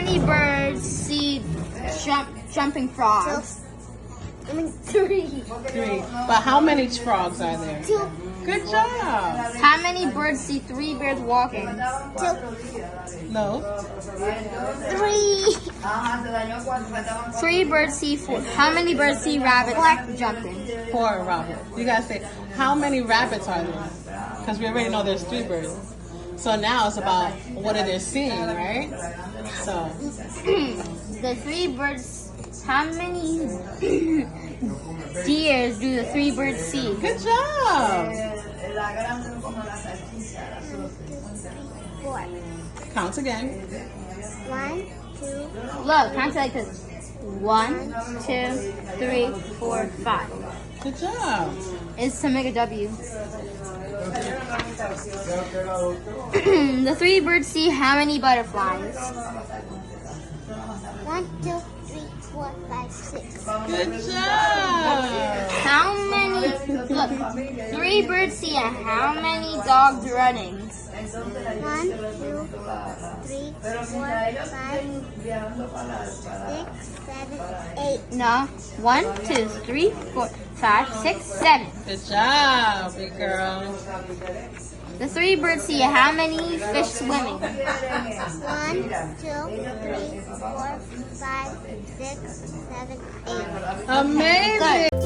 many birds see jumping frogs? Three. Three. But how many frogs are there? Two. Good job. How many birds see three bears walking? No. Three. Three birds see four. How many birds see rabbits jumping? Four rabbits. You gotta say, how many rabbits are there? Because we already know there's three birds. So now it's about what are they seeing, right? So. The three birds. How many deers do the three birds see? Good job. 4. Count again. 1, 2. Look, count it like this. 1, 2, 3, 4, 5. Good job. It's to make a W. The three birds see how many butterflies? 1, 2, 3, 4, 5, 6. Good job. How many? Look, three birds see how many dogs running? 1, 2, 3, 4, 5, 6, 7, 8. No. 1, 2, 3, 4, 5, 6, 7. Good job, big girl. The three birds see how many fish swimming? 1, 2, 3, 4, 5, 6, 7, 8. Amazing.